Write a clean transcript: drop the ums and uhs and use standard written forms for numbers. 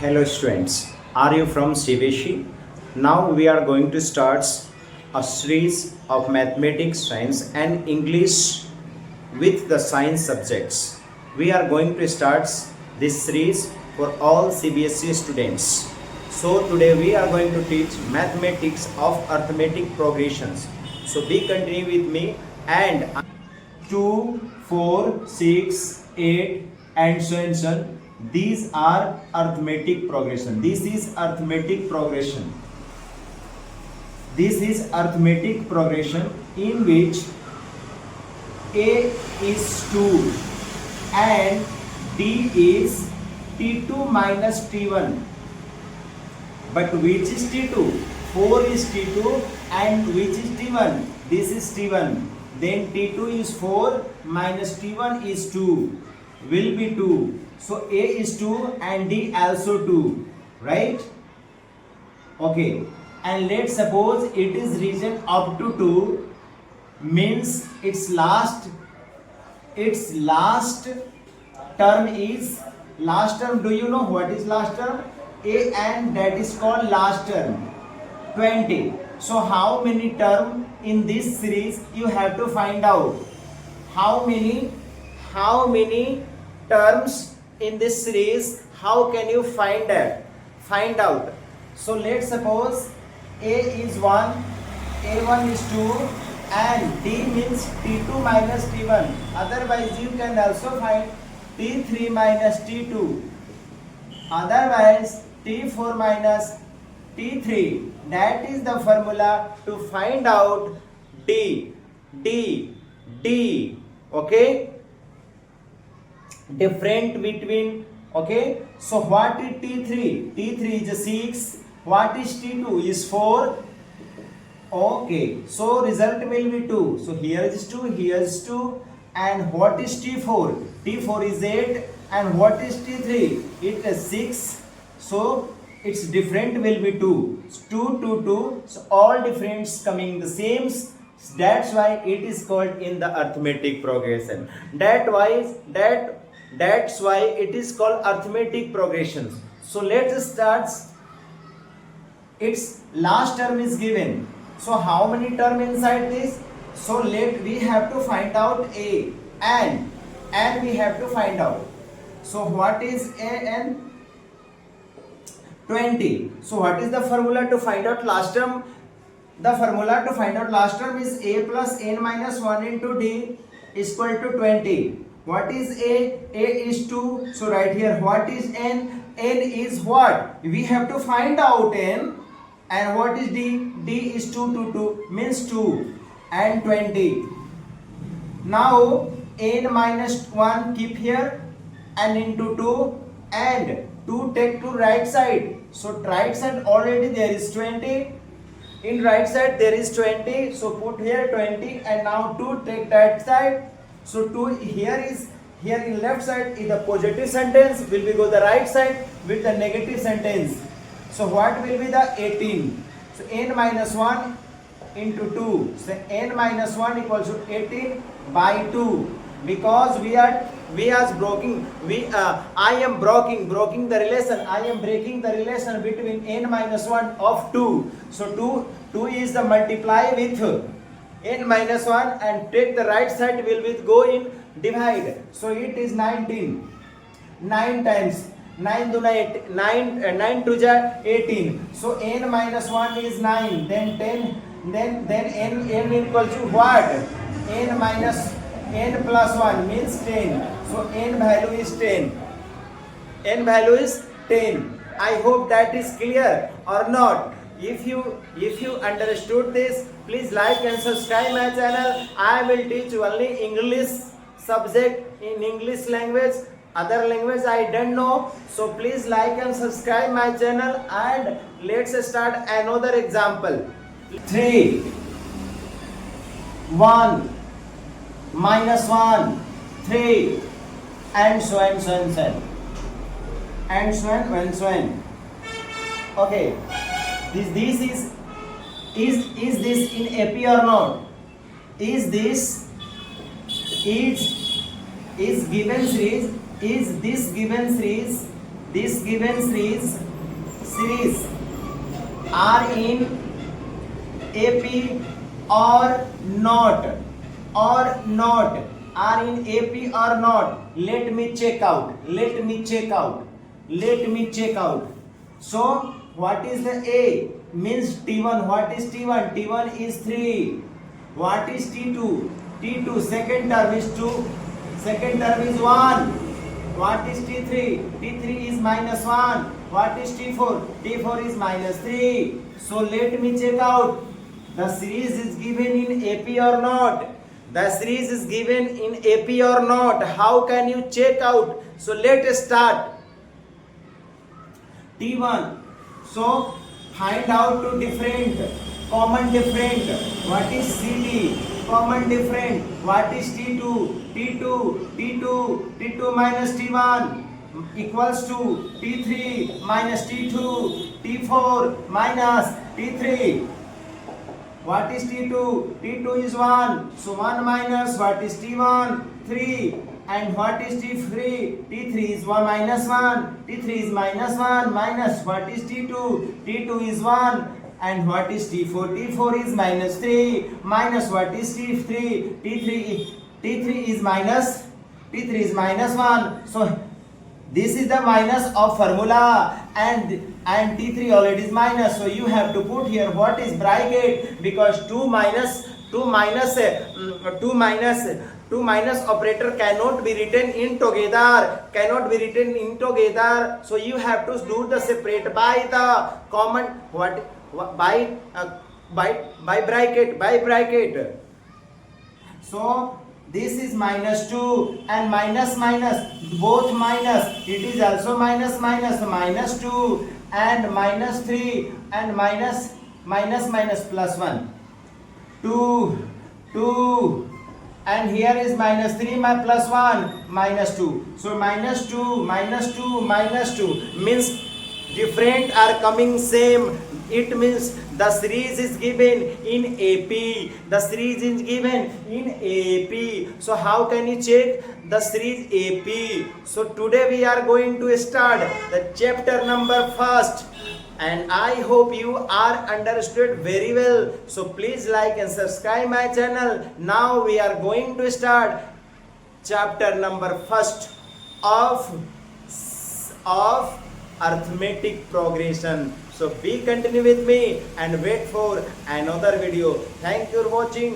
Hello students, are you from CBSE? Now we are going to start a series of mathematics, science and English with the science subjects. We are going to start this series for all CBSE students. So today we are going to teach mathematics of arithmetic progressions. So be continue with me and 2, 4, 6, 8 and so and so on. These are arithmetic progression. This is arithmetic progression. This is arithmetic progression in which A is 2 and D is T2 minus T1. But which is T2? 4 is T2 and which is T1? This is T1. Then T2 is 4 minus T1 is 2. Will be 2. So A is 2 and D also 2. Right? Okay. And let's suppose it is region up to 2. Means its last term is last term. Do you know what is last term? A, and that is called last term 20. So how many term in this series you have to find out? How many terms in this series? How can you find out? So let's suppose A is 1, A1 is 2 and D means T2 minus T1. Otherwise you can also find T3 minus T2. Otherwise T4 minus T3. That is the formula to find out D. Okay? Different between, okay? So what is T3? T3 is 6. What is T2? Is 4. Okay. So result will be 2. So here is 2, here is 2. And what is T4? T4 is 8. And what is T3? It is 6. So its different will be 2. 2, 2, 2. So all difference coming the same. That's why it is called in the arithmetic progression. That's why it is called arithmetic progressions. So let's start. Its last term is given. So how many term inside this? So we have to find out A and we have to find out. So what is A and 20. So what is the formula to find out last term? The formula to find out last term is A plus n minus 1 into D is equal to 20. What is A? A is 2. So right here, what is n? N is what? We have to find out n. And what is D? D is 2, 2, 2 means 2 and 20. Now n minus 1 keep here and into 2 and 2 take to right side. So right side already there is 20. In right side there is 20. So put here 20 and now 2 take that side. So 2 here in left side is the positive sentence. Will we go the right side with the negative sentence. So what will be the 18? So n minus 1 into 2. So n minus 1 equals to 18 by 2. Because I am breaking the relation. I am breaking the relation between n minus 1 of 2. So 2 is the multiply with n minus 1 and take the right side will with go in divide. So it is 19. 9 times 9 to 9 to 18. So n minus 1 is 9. Then 10. Then n equals to what? N minus n plus 1 means 10. So n value is 10. N value is 10. I hope that is clear or not. If you understood this, please like and subscribe my channel. I will teach only English subject in English language. Other language I don't know. So please like and subscribe my channel and let's start another example. 3 1 minus 1 3 and so on. Okay, this is this in AP or not? Is this given series? Is this given series this given series are in AP or not, are in AP or not. Let me check out. So what is the A? Means T1. What is T1? T1 is 3. What is T2? T2 second term is 2, second term is 1. What is T3? T3 is -1. What is T4? T4 is -3. So let me check out. The series is given in AP or not? The series is given in AP or not? How can you check out? So let us start. T1. So find out to different, common different. What is CD? Common different. What is T2? T2 minus T1 equals to T3 minus T2, T4 minus T3. What is T2? T2 is 1. So 1 minus what is T1? 3. And what is T3? T3 is 1 minus 1. T3 is -1 minus what is T2? T2 is 1. And what is T4? T4 is -3 minus what is T3? T3 is -1. So this is the minus of formula, and T3 already is minus. So you have to put here what is bracket, because 2 minus operator cannot be written in together. So you have to do the separate by the common by bracket. So this is -2 and minus both minus. It is also minus -2 and -3 and minus +1. 2 and here is -3 plus 1 -2. So -2 means different are coming same. It means the series is given in AP. So how can you check the series AP? So today we are going to start the chapter number 1st, and I hope you are understood very well. So please like and subscribe my channel. Now we are going to start chapter number 1st of arithmetic progression. So be continue with me and wait for another video. Thank you for watching.